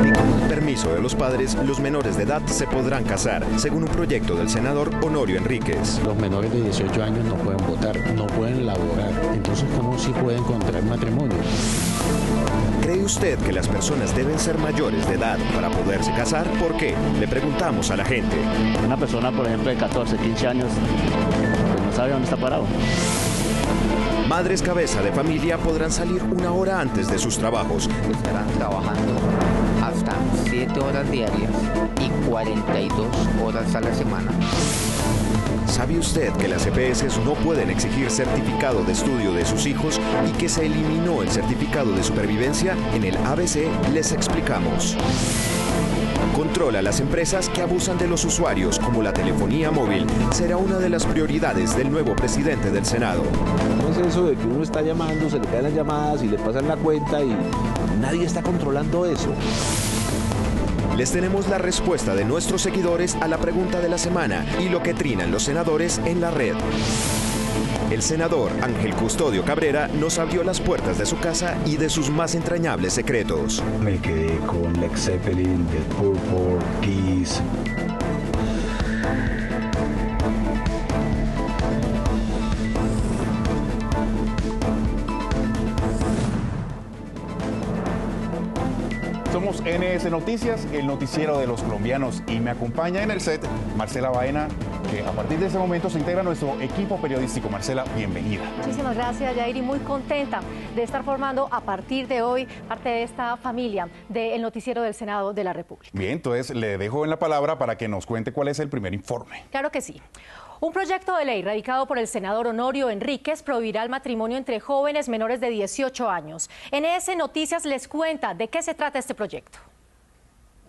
Y con el permiso de los padres, los menores de edad se podrán casar, según un proyecto del senador Honorio Enríquez. Los menores de 18 años no pueden votar, no pueden laborar. Entonces, ¿cómo sí pueden contraer matrimonio? ¿Cree usted que las personas deben ser mayores de edad para poderse casar? ¿Por qué? Le preguntamos a la gente. Una persona, por ejemplo, de 14, 15 años, pues no sabe dónde está parado. Madres cabeza de familia podrán salir una hora antes de sus trabajos. Estarán trabajando hasta 7 horas diarias y 42 horas a la semana. ¿Sabe usted que las EPS no pueden exigir certificado de estudio de sus hijos y que se eliminó el certificado de supervivencia? En el ABC les explicamos. Controla las empresas que abusan de los usuarios, como la telefonía móvil. Será una de las prioridades del nuevo presidente del Senado. No es eso de que uno está llamando, se le caen las llamadas y le pasan la cuenta y nadie está controlando eso. Les tenemos la respuesta de nuestros seguidores a la pregunta de la semana y lo que trinan los senadores en la red. El senador Ángel Custodio Cabrera nos abrió las puertas de su casa y de sus más entrañables secretos. Me quedé con Led Zeppelin, Deep Purple, Kiss. Somos NS Noticias, el noticiero de los colombianos, y me acompaña en el set Marcela Baena, que a partir de ese momento se integra a nuestro equipo periodístico. Marcela, bienvenida. Muchísimas gracias, Yair, y muy contenta de estar formando a partir de hoy parte de esta familia del noticiero del Senado de la República. Bien, entonces le dejo en la palabra para que nos cuente cuál es el primer informe. Claro que sí. Un proyecto de ley radicado por el senador Honorio Enríquez prohibirá el matrimonio entre jóvenes menores de 18 años. NS Noticias les cuenta de qué se trata este proyecto.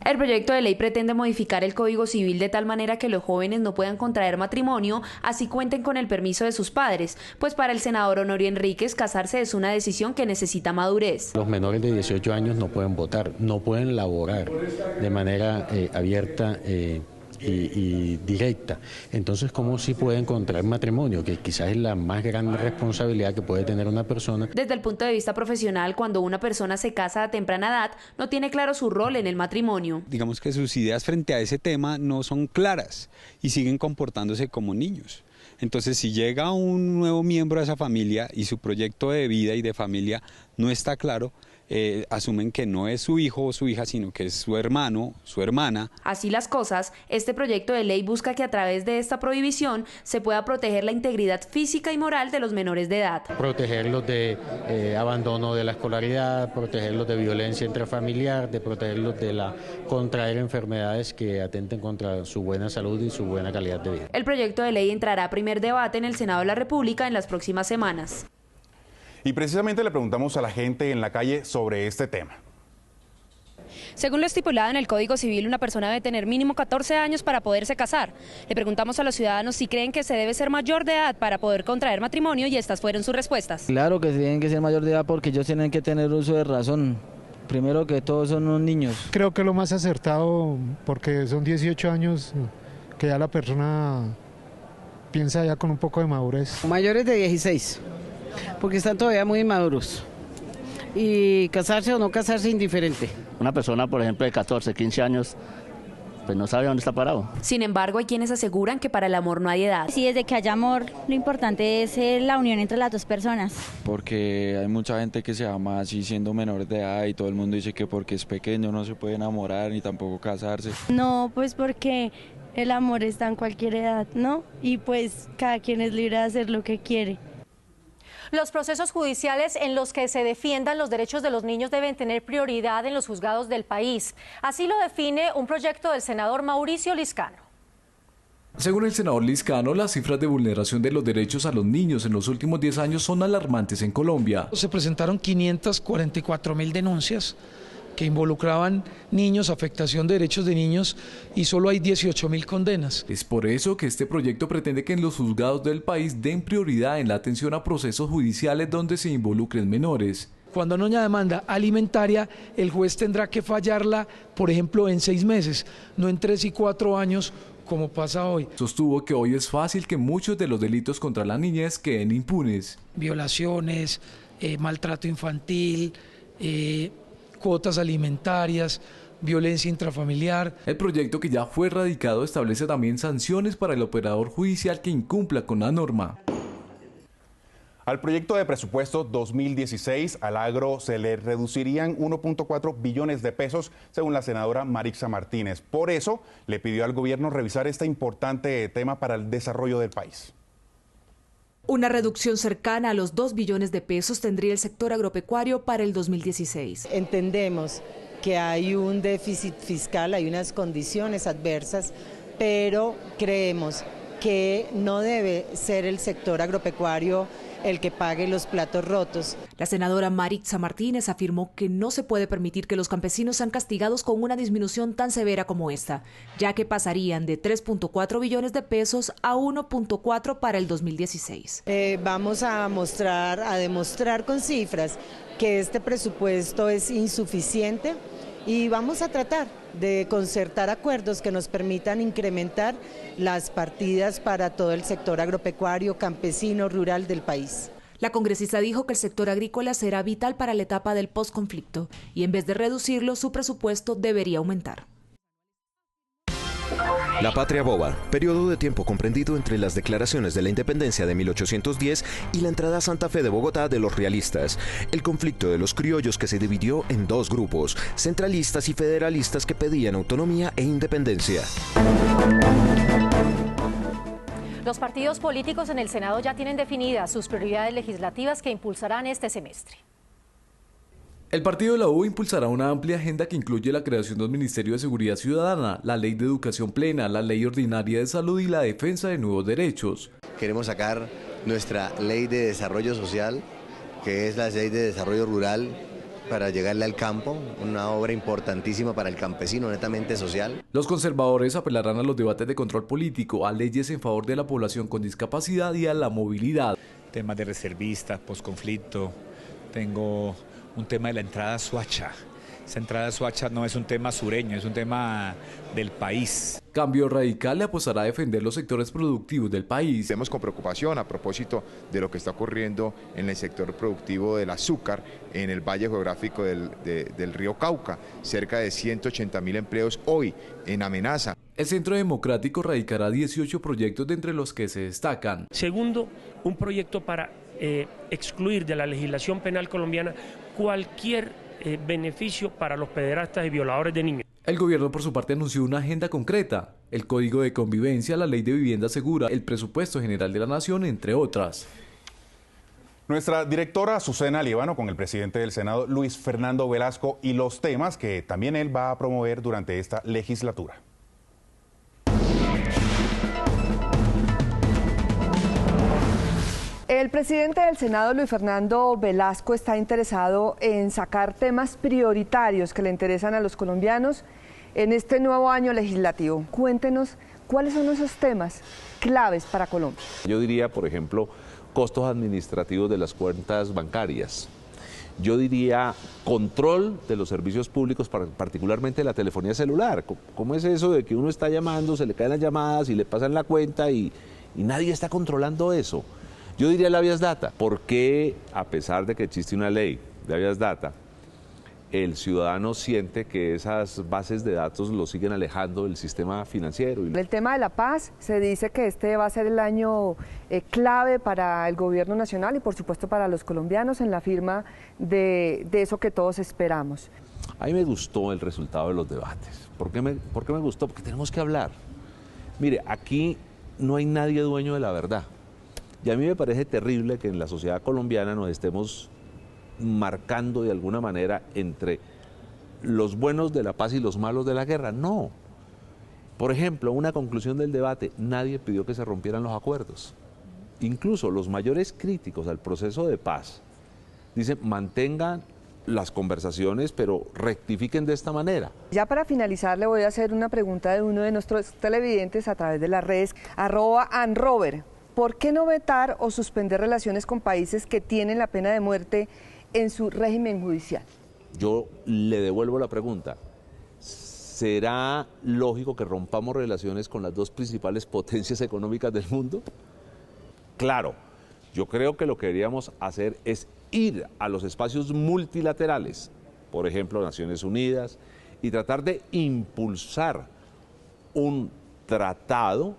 El proyecto de ley pretende modificar el Código Civil de tal manera que los jóvenes no puedan contraer matrimonio, así cuenten con el permiso de sus padres, pues para el senador Honorio Enríquez casarse es una decisión que necesita madurez. Los menores de 18 años no pueden votar, no pueden laborar de manera abierta y directa. Entonces, ¿cómo sí pueden contraer matrimonio? Que quizás es la más grande responsabilidad que puede tener una persona. Desde el punto de vista profesional, cuando una persona se casa a temprana edad, no tiene claro su rol en el matrimonio. Digamos que sus ideas frente a ese tema no son claras y siguen comportándose como niños. Entonces, si llega un nuevo miembro de esa familia y su proyecto de vida y de familia no está claro, asumen que no es su hijo o su hija, sino que es su hermano, su hermana. Así las cosas, este proyecto de ley busca que a través de esta prohibición se pueda proteger la integridad física y moral de los menores de edad. Protegerlos de abandono de la escolaridad, protegerlos de violencia intrafamiliar, de protegerlos de contraer enfermedades que atenten contra su buena salud y su buena calidad de vida. El proyecto de ley entrará a primer debate en el Senado de la República en las próximas semanas. Y precisamente le preguntamos a la gente en la calle sobre este tema. Según lo estipulado en el Código Civil, una persona debe tener mínimo 14 años para poderse casar. Le preguntamos a los ciudadanos si creen que se debe ser mayor de edad para poder contraer matrimonio y estas fueron sus respuestas. Claro que tienen que ser mayor de edad porque ellos tienen que tener uso de razón. Primero que todos son unos niños. Creo que lo más acertado, porque son 18 años que ya la persona piensa ya con un poco de madurez. Mayores de 16. Porque están todavía muy inmaduros. Y casarse o no casarse indiferente. Una persona, por ejemplo, de 14, 15 años, pues no sabe dónde está parado. Sin embargo, hay quienes aseguran que para el amor no hay edad. Sí, desde que haya amor, lo importante es la unión entre las dos personas. Porque hay mucha gente que se ama así siendo menores de edad y todo el mundo dice que porque es pequeño no se puede enamorar ni tampoco casarse. No, pues porque el amor está en cualquier edad, ¿no? Y pues cada quien es libre de hacer lo que quiere. Los procesos judiciales en los que se defiendan los derechos de los niños deben tener prioridad en los juzgados del país. Así lo define un proyecto del senador Mauricio Liscano. Según el senador Liscano, las cifras de vulneración de los derechos a los niños en los últimos 10 años son alarmantes en Colombia. Se presentaron 544.000 denuncias que involucraban niños, afectación de derechos de niños, y solo hay 18.000 condenas. Es por eso que este proyecto pretende que en los juzgados del país den prioridad en la atención a procesos judiciales donde se involucren menores. Cuando hay una demanda alimentaria, el juez tendrá que fallarla, por ejemplo, en 6 meses, no en 3 y 4 años, como pasa hoy. Sostuvo que hoy es fácil que muchos de los delitos contra la niñez queden impunes. Violaciones, maltrato infantil, cuotas alimentarias, violencia intrafamiliar. El proyecto, que ya fue radicado, establece también sanciones para el operador judicial que incumpla con la norma. Al proyecto de presupuesto 2016 al agro se le reducirían 1.4 billones de pesos, según la senadora Marixa Martínez. Por eso le pidió al gobierno revisar este importante tema para el desarrollo del país. Una reducción cercana a los 2 billones de pesos tendría el sector agropecuario para el 2016. Entendemos que hay un déficit fiscal, hay unas condiciones adversas, pero creemos que no debe ser el sector agropecuario el que pague los platos rotos. La senadora Marixa Martínez afirmó que no se puede permitir que los campesinos sean castigados con una disminución tan severa como esta, ya que pasarían de 3.4 billones de pesos a 1.4 para el 2016. Vamos a demostrar con cifras que este presupuesto es insuficiente y vamos a tratar de concertar acuerdos que nos permitan incrementar las partidas para todo el sector agropecuario, campesino, rural del país. La congresista dijo que el sector agrícola será vital para la etapa del posconflicto y en vez de reducirlo, su presupuesto debería aumentar. La Patria Boba, periodo de tiempo comprendido entre las declaraciones de la independencia de 1810 y la entrada a Santa Fe de Bogotá de los realistas. El conflicto de los criollos, que se dividió en dos grupos, centralistas y federalistas, que pedían autonomía e independencia. Los partidos políticos en el Senado ya tienen definidas sus prioridades legislativas que impulsarán este semestre. El partido de la U impulsará una amplia agenda que incluye la creación del Ministerio de Seguridad Ciudadana, la Ley de Educación Plena, la Ley Ordinaria de Salud y la defensa de nuevos derechos. Queremos sacar nuestra Ley de Desarrollo Social, que es la Ley de Desarrollo Rural, para llegarle al campo, una obra importantísima para el campesino, netamente social. Los conservadores apelarán a los debates de control político, a leyes en favor de la población con discapacidad y a la movilidad. Temas de reservistas, posconflicto, tengo un tema de la entrada a Soacha. Esa entrada a Soacha no es un tema sureño, es un tema del país. Cambio Radical le apostará a defender los sectores productivos del país. Vemos con preocupación a propósito de lo que está ocurriendo en el sector productivo del azúcar en el valle geográfico del río Cauca. Cerca de 180.000 empleos hoy en amenaza. El Centro Democrático radicará 18 proyectos, de entre los que se destacan. Segundo, un proyecto para excluir de la legislación penal colombiana cualquier beneficio para los pederastas y violadores de niños. El gobierno, por su parte, anunció una agenda concreta: el Código de Convivencia, la Ley de Vivienda Segura, el Presupuesto General de la Nación, entre otras. Nuestra directora Azucena Líbano con el presidente del Senado, Luis Fernando Velasco, y los temas que también él va a promover durante esta legislatura. El presidente del Senado, Luis Fernando Velasco, está interesado en sacar temas prioritarios que le interesan a los colombianos en este nuevo año legislativo. Cuéntenos cuáles son esos temas claves para Colombia. Yo diría, por ejemplo, costos administrativos de las cuentas bancarias. Yo diría control de los servicios públicos, particularmente la telefonía celular. ¿Cómo es eso de que uno está llamando, se le caen las llamadas y le pasan la cuenta y nadie está controlando eso? Yo diría el habeas data. ¿Por qué, a pesar de que existe una ley de habeas data, el ciudadano siente que esas bases de datos lo siguen alejando del sistema financiero? El tema de la paz, se dice que este va a ser el año clave para el gobierno nacional y por supuesto para los colombianos en la firma de eso que todos esperamos. A mí me gustó el resultado de los debates. ¿Por qué me gustó? Porque tenemos que hablar. Mire, aquí no hay nadie dueño de la verdad. Y a mí me parece terrible que en la sociedad colombiana nos estemos marcando de alguna manera entre los buenos de la paz y los malos de la guerra. No. Por ejemplo, una conclusión del debate: nadie pidió que se rompieran los acuerdos. Incluso los mayores críticos al proceso de paz dicen: mantengan las conversaciones, pero rectifiquen de esta manera. Ya para finalizar, le voy a hacer una pregunta de uno de nuestros televidentes a través de las redes, @anrover. ¿Por qué no vetar o suspender relaciones con países que tienen la pena de muerte en su régimen judicial? Yo le devuelvo la pregunta. ¿Será lógico que rompamos relaciones con las dos principales potencias económicas del mundo? Claro, yo creo que lo que deberíamos hacer es ir a los espacios multilaterales, por ejemplo, Naciones Unidas, y tratar de impulsar un tratado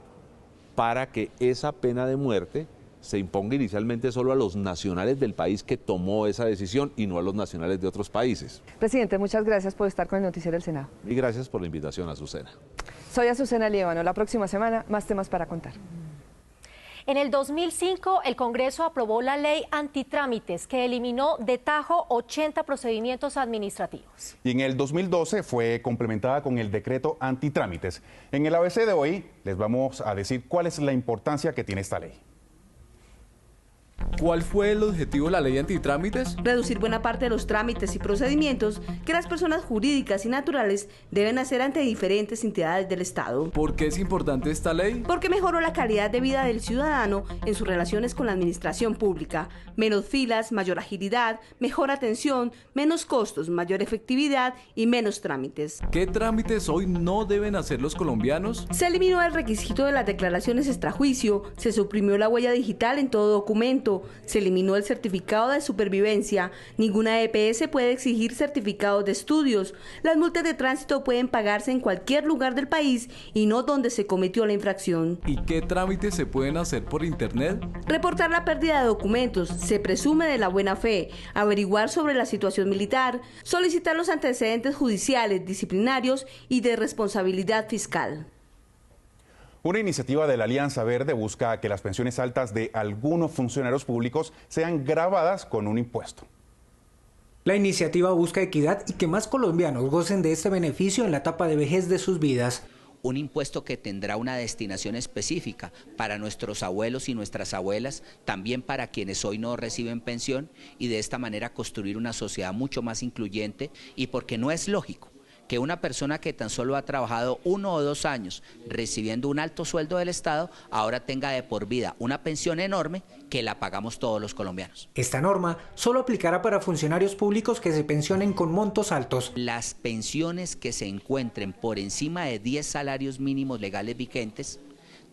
para que esa pena de muerte se imponga inicialmente solo a los nacionales del país que tomó esa decisión y no a los nacionales de otros países. Presidente, muchas gracias por estar con el Noticiero del Senado. Y gracias por la invitación, Azucena. Soy Azucena Líbano. La próxima semana, más temas para contar. En el 2005, el Congreso aprobó la ley antitrámites que eliminó de tajo 80 procedimientos administrativos. Y en el 2012 fue complementada con el decreto antitrámites. En el ABC de hoy les vamos a decir cuál es la importancia que tiene esta ley. ¿Cuál fue el objetivo de la ley antitrámites? Reducir buena parte de los trámites y procedimientos que las personas jurídicas y naturales deben hacer ante diferentes entidades del Estado. ¿Por qué es importante esta ley? Porque mejoró la calidad de vida del ciudadano en sus relaciones con la administración pública. Menos filas, mayor agilidad, mejor atención, menos costos, mayor efectividad y menos trámites. ¿Qué trámites hoy no deben hacer los colombianos? Se eliminó el requisito de las declaraciones extrajuicio, se suprimió la huella digital en todo documento, se eliminó el certificado de supervivencia, ninguna EPS puede exigir certificados de estudios, las multas de tránsito pueden pagarse en cualquier lugar del país y no donde se cometió la infracción. ¿Y qué trámites se pueden hacer por internet? Reportar la pérdida de documentos, se presume de la buena fe, averiguar sobre la situación militar, solicitar los antecedentes judiciales, disciplinarios y de responsabilidad fiscal. Una iniciativa de la Alianza Verde busca que las pensiones altas de algunos funcionarios públicos sean gravadas con un impuesto. La iniciativa busca equidad y que más colombianos gocen de este beneficio en la etapa de vejez de sus vidas. Un impuesto que tendrá una destinación específica para nuestros abuelos y nuestras abuelas, también para quienes hoy no reciben pensión, y de esta manera construir una sociedad mucho más incluyente, y porque no es lógico que una persona que tan solo ha trabajado 1 o 2 años recibiendo un alto sueldo del Estado, ahora tenga de por vida una pensión enorme que la pagamos todos los colombianos. Esta norma solo aplicará para funcionarios públicos que se pensionen con montos altos. Las pensiones que se encuentren por encima de 10 salarios mínimos legales vigentes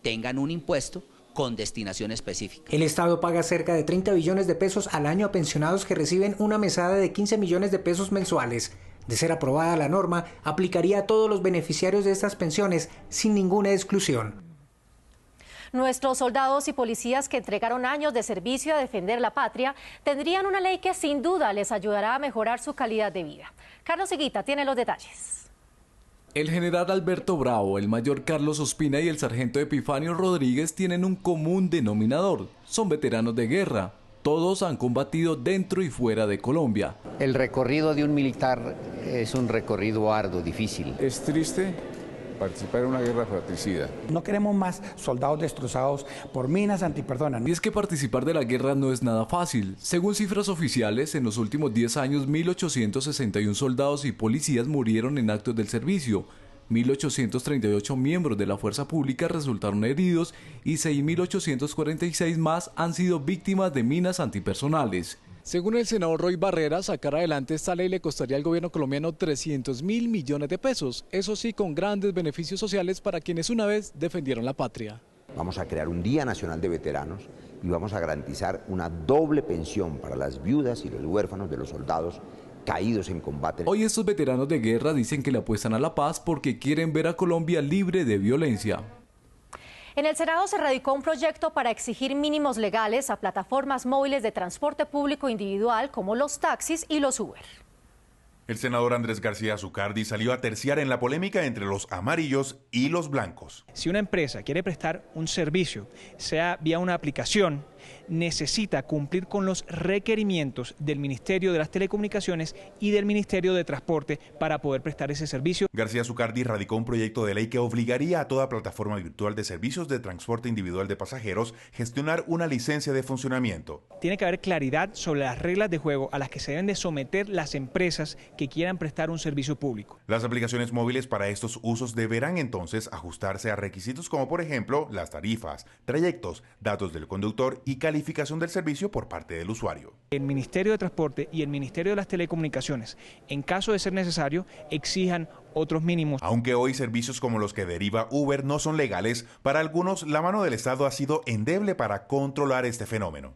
tengan un impuesto con destinación específica. El Estado paga cerca de 30 billones de pesos al año a pensionados que reciben una mesada de 15 millones de pesos mensuales. De ser aprobada la norma, aplicaría a todos los beneficiarios de estas pensiones sin ninguna exclusión. Nuestros soldados y policías que entregaron años de servicio a defender la patria tendrían una ley que sin duda les ayudará a mejorar su calidad de vida. Carlos Higuita tiene los detalles. El general Alberto Bravo, el mayor Carlos Ospina y el sargento Epifanio Rodríguez tienen un común denominador. Son veteranos de guerra. Todos han combatido dentro y fuera de Colombia. El recorrido de un militar es un recorrido arduo, difícil. Es triste participar en una guerra fratricida. No queremos más soldados destrozados por minas antipersonas. Y es que participar de la guerra no es nada fácil. Según cifras oficiales, en los últimos 10 años, 1.861 soldados y policías murieron en actos del servicio. 1.838 miembros de la fuerza pública resultaron heridos y 6.846 más han sido víctimas de minas antipersonales. Según el senador Roy Barrera, sacar adelante esta ley le costaría al gobierno colombiano 300.000 millones de pesos, eso sí, con grandes beneficios sociales para quienes una vez defendieron la patria. Vamos a crear un Día Nacional de Veteranos y vamos a garantizar una doble pensión para las viudas y los huérfanos de los soldados caídos en combate. Hoy estos veteranos de guerra dicen que le apuestan a la paz porque quieren ver a Colombia libre de violencia. En el Senado se radicó un proyecto para exigir mínimos legales a plataformas móviles de transporte público individual como los taxis y los Uber. El senador Andrés García Zucardi salió a terciar en la polémica entre los amarillos y los blancos. Si una empresa quiere prestar un servicio, sea vía una aplicación, necesita cumplir con los requerimientos del Ministerio de las Telecomunicaciones y del Ministerio de Transporte para poder prestar ese servicio. García Zucardi radicó un proyecto de ley que obligaría a toda plataforma virtual de servicios de transporte individual de pasajeros gestionar una licencia de funcionamiento. Tiene que haber claridad sobre las reglas de juego a las que se deben de someter las empresas que quieran prestar un servicio público. Las aplicaciones móviles para estos usos deberán entonces ajustarse a requisitos como por ejemplo las tarifas, trayectos, datos del conductor y calificación del servicio por parte del usuario. El Ministerio de Transporte y el Ministerio de las Telecomunicaciones, en caso de ser necesario, exijan otros mínimos. Aunque hoy servicios como los que deriva Uber no son legales, para algunos la mano del Estado ha sido endeble para controlar este fenómeno.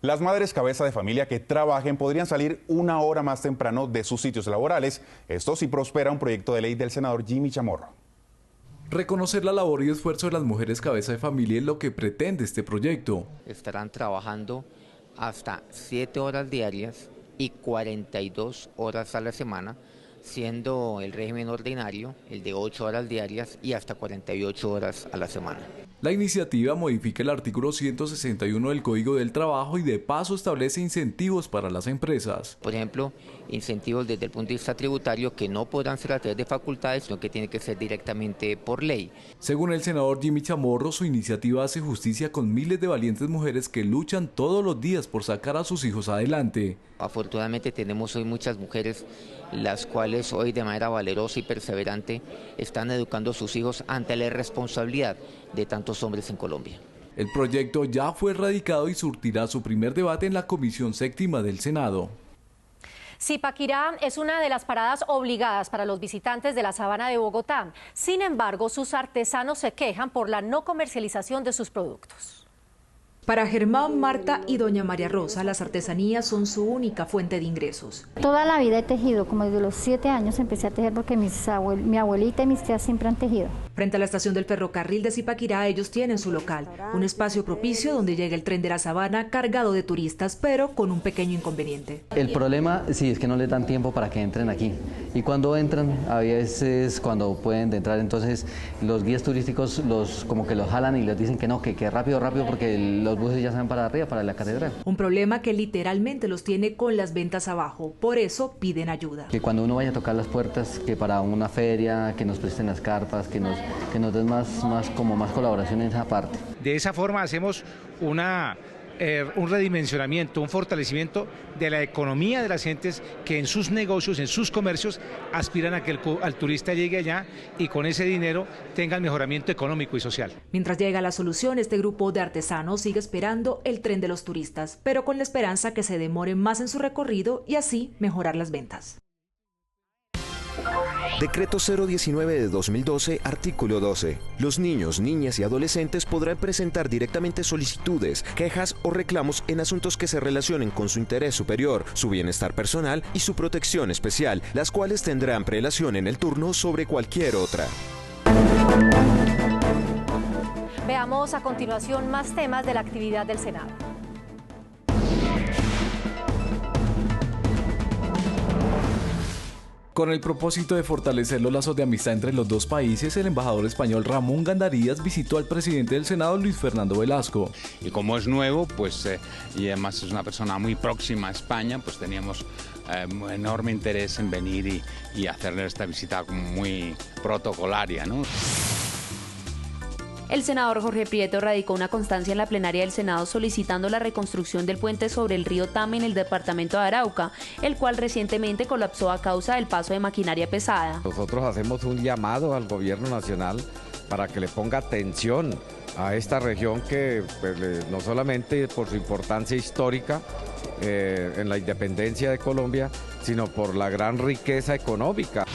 Las madres cabeza de familia que trabajen podrían salir 1 hora más temprano de sus sitios laborales. Esto si prospera un proyecto de ley del senador Jimmy Chamorro. Reconocer la labor y esfuerzo de las mujeres cabeza de familia es lo que pretende este proyecto. Estarán trabajando hasta 7 horas diarias y 42 horas a la semana, siendo el régimen ordinario el de 8 horas diarias y hasta 48 horas a la semana. La iniciativa modifica el artículo 161 del Código del Trabajo y de paso establece incentivos para las empresas. Por ejemplo, incentivos desde el punto de vista tributario que no podrán ser a través de facultades, sino que tiene que ser directamente por ley. Según el senador Jimmy Chamorro, su iniciativa hace justicia con miles de valientes mujeres que luchan todos los días por sacar a sus hijos adelante. Afortunadamente tenemos hoy muchas mujeres las cuales hoy de manera valerosa y perseverante están educando a sus hijos ante la irresponsabilidad de tantos hombres en Colombia. El proyecto ya fue radicado y surtirá su primer debate en la Comisión Séptima del Senado. Zipaquirá es una de las paradas obligadas para los visitantes de la Sabana de Bogotá. Sin embargo, sus artesanos se quejan por la no comercialización de sus productos. Para Germán, Marta y doña María Rosa, las artesanías son su única fuente de ingresos. Toda la vida he tejido, como desde los 7 años empecé a tejer porque mi abuelita y mis tías siempre han tejido. Frente a la estación del ferrocarril de Zipaquirá, ellos tienen su local, un espacio propicio donde llega el tren de la Sabana cargado de turistas, pero con un pequeño inconveniente. El problema, sí, es que no les dan tiempo para que entren aquí. Y cuando entran, a veces cuando pueden entrar, entonces los guías turísticos como que los jalan y les dicen que no, que rápido, porque los buses ya se van para arriba, para la catedral. Un problema que literalmente los tiene con las ventas abajo, por eso piden ayuda. Que cuando uno vaya a tocar las puertas, que para una feria, que nos presten las carpas, que nos den más colaboración en esa parte. De esa forma hacemos un redimensionamiento, un fortalecimiento de la economía de las gentes que en sus negocios, en sus comercios, aspiran a que el turista llegue allá y con ese dinero tenga el mejoramiento económico y social. Mientras llega la solución, este grupo de artesanos sigue esperando el tren de los turistas, pero con la esperanza que se demore más en su recorrido y así mejorar las ventas. Decreto 019 de 2012, artículo 12. Los niños, niñas y adolescentes podrán presentar directamente solicitudes, quejas o reclamos en asuntos que se relacionen con su interés superior, su bienestar personal y su protección especial, las cuales tendrán prelación en el turno sobre cualquier otra. Veamos a continuación más temas de la actividad del Senado. Con el propósito de fortalecer los lazos de amistad entre los dos países, el embajador español Ramón Gandarías visitó al presidente del Senado, Luis Fernando Velasco. Y como es nuevo, y además es una persona muy próxima a España, pues teníamos enorme interés en venir y hacerle esta visita muy protocolaria, ¿no? El senador Jorge Prieto radicó una constancia en la plenaria del Senado solicitando la reconstrucción del puente sobre el río Tame en el departamento de Arauca, el cual recientemente colapsó a causa del paso de maquinaria pesada. Nosotros hacemos un llamado al gobierno nacional para que le ponga atención a esta región que no solamente por su importancia histórica en la independencia de Colombia, sino por la gran riqueza económica.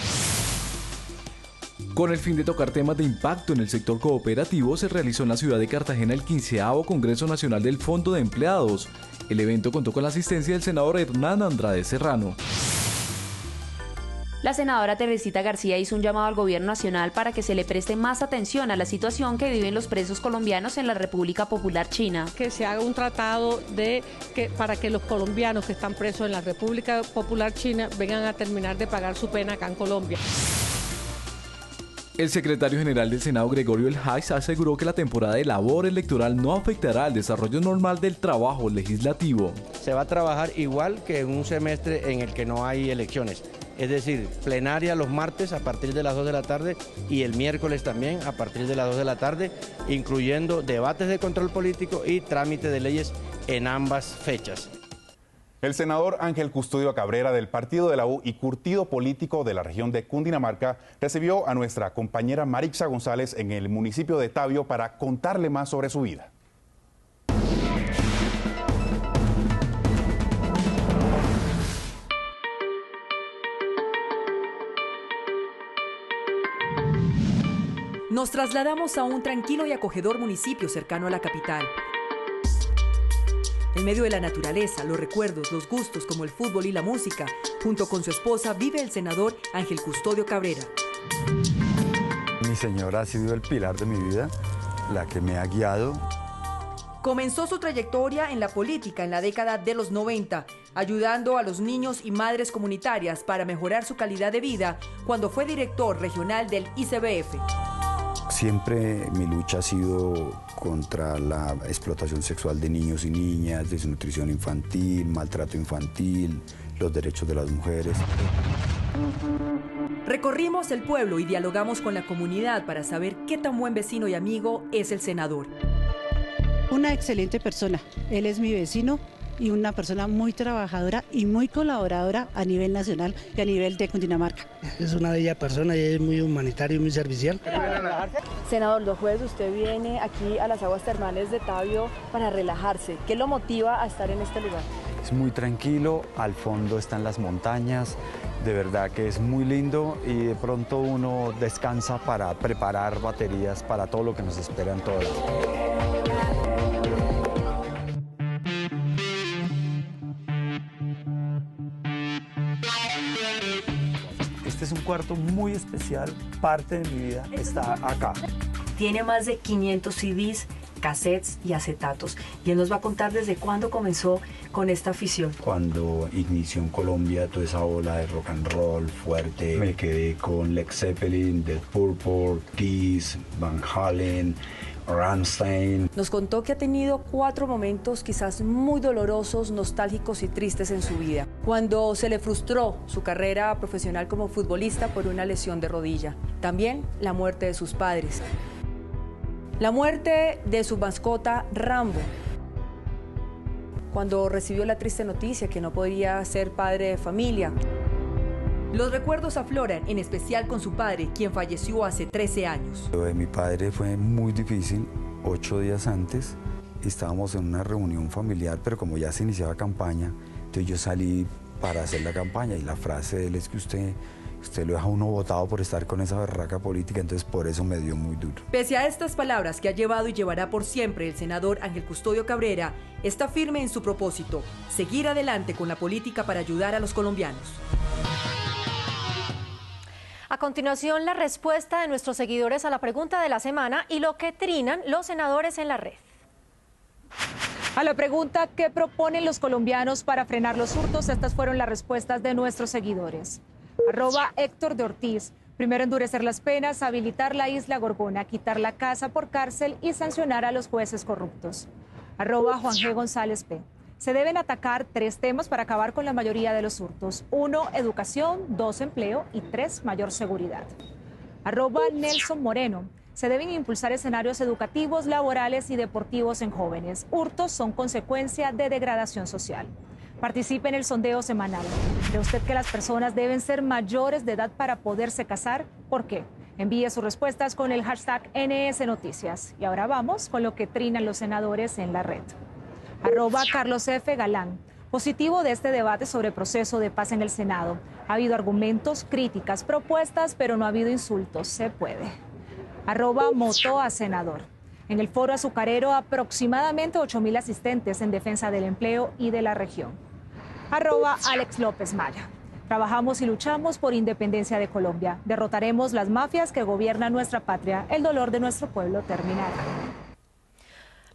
Con el fin de tocar temas de impacto en el sector cooperativo, se realizó en la ciudad de Cartagena el 15º Congreso Nacional del Fondo de Empleados. El evento contó con la asistencia del senador Hernán Andrade Serrano. La senadora Teresita García hizo un llamado al gobierno nacional para que se le preste más atención a la situación que viven los presos colombianos en la República Popular China. Que se haga un tratado para que los colombianos que están presos en la República Popular China vengan a terminar de pagar su pena acá en Colombia. El secretario general del Senado, Gregorio El Haiz, aseguró que la temporada de labor electoral no afectará al desarrollo normal del trabajo legislativo. Se va a trabajar igual que en un semestre en el que no hay elecciones. Es decir, plenaria los martes a partir de las 2 de la tarde y el miércoles también a partir de las 2 de la tarde, incluyendo debates de control político y trámite de leyes en ambas fechas. El senador Ángel Custodio Cabrera del Partido de la U y curtido político de la región de Cundinamarca recibió a nuestra compañera Marixa González en el municipio de Tabio para contarle más sobre su vida. Nos trasladamos a un tranquilo y acogedor municipio cercano a la capital. En medio de la naturaleza, los recuerdos, los gustos como el fútbol y la música, junto con su esposa vive el senador Ángel Custodio Cabrera. Mi señora ha sido el pilar de mi vida, la que me ha guiado. Comenzó su trayectoria en la política en la década de los 90, ayudando a los niños y madres comunitarias para mejorar su calidad de vida cuando fue director regional del ICBF. Siempre mi lucha ha sido contra la explotación sexual de niños y niñas, desnutrición infantil, maltrato infantil, los derechos de las mujeres. Recorrimos el pueblo y dialogamos con la comunidad para saber qué tan buen vecino y amigo es el senador. Una excelente persona. Él es mi vecino y una persona muy trabajadora y muy colaboradora a nivel nacional y a nivel de Cundinamarca. Es una bella persona y es muy humanitario y muy servicial. Senador, los jueves usted viene aquí a las aguas termales de Tabio para relajarse. ¿Qué lo motiva a estar en este lugar? Es muy tranquilo, al fondo están las montañas, de verdad que es muy lindo y de pronto uno descansa para preparar baterías para todo lo que nos espera en todo el día. Este es un cuarto muy especial, parte de mi vida está acá. Tiene más de 500 CDs, cassettes y acetatos. Y él nos va a contar desde cuándo comenzó con esta afición. Cuando inició en Colombia toda esa ola de rock and roll fuerte, me quedé con Led Zeppelin, Deep Purple, Kiss, Van Halen, Rammstein. Nos contó que ha tenido 4 momentos quizás muy dolorosos, nostálgicos y tristes en su vida. Cuando se le frustró su carrera profesional como futbolista por una lesión de rodilla. También la muerte de sus padres. La muerte de su mascota Rambo. Cuando recibió la triste noticia que no podría ser padre de familia. Los recuerdos afloran, en especial con su padre, quien falleció hace 13 años. Lo de mi padre fue muy difícil. 8 días antes estábamos en una reunión familiar, pero como ya se iniciaba campaña, entonces yo salí para hacer la campaña y la frase de él es que usted lo deja uno botado por estar con esa berraca política, entonces por eso me dio muy duro. Pese a estas palabras que ha llevado y llevará por siempre el senador Ángel Custodio Cabrera, está firme en su propósito, seguir adelante con la política para ayudar a los colombianos. A continuación, la respuesta de nuestros seguidores a la pregunta de la semana y lo que trinan los senadores en la red. A la pregunta ¿qué proponen los colombianos para frenar los hurtos? Estas fueron las respuestas de nuestros seguidores. @Héctor de Ortiz. Primero, endurecer las penas, habilitar la isla Gorgona, quitar la casa por cárcel y sancionar a los jueces corruptos. @Juan G. González P. Se deben atacar 3 temas para acabar con la mayoría de los hurtos. 1, educación, 2, empleo y 3, mayor seguridad. @Nelson Moreno. Se deben impulsar escenarios educativos, laborales y deportivos en jóvenes. Hurtos son consecuencia de degradación social. Participe en el sondeo semanal. ¿Cree usted que las personas deben ser mayores de edad para poderse casar? ¿Por qué? Envíe sus respuestas con el hashtag NS Noticias. Y ahora vamos con lo que trinan los senadores en la red. @Carlos F. Galán. Positivo de este debate sobre proceso de paz en el Senado. Ha habido argumentos, críticas, propuestas, pero no ha habido insultos. Se puede. @Moto a senador. En el foro azucarero, aproximadamente 8.000 asistentes en defensa del empleo y de la región. @Alex López Maya. Trabajamos y luchamos por independencia de Colombia. Derrotaremos las mafias que gobiernan nuestra patria. El dolor de nuestro pueblo terminará.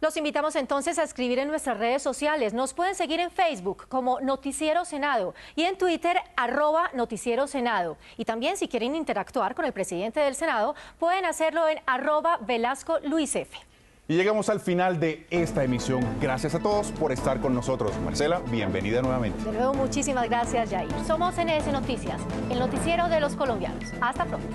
Los invitamos entonces a escribir en nuestras redes sociales. Nos pueden seguir en Facebook como Noticiero Senado y en Twitter @Noticiero Senado. Y también si quieren interactuar con el presidente del Senado, pueden hacerlo en @Velasco Luis F. Y llegamos al final de esta emisión. Gracias a todos por estar con nosotros. Marcela, bienvenida nuevamente. De nuevo, muchísimas gracias, Jair. Somos NS Noticias, el noticiero de los colombianos. Hasta pronto.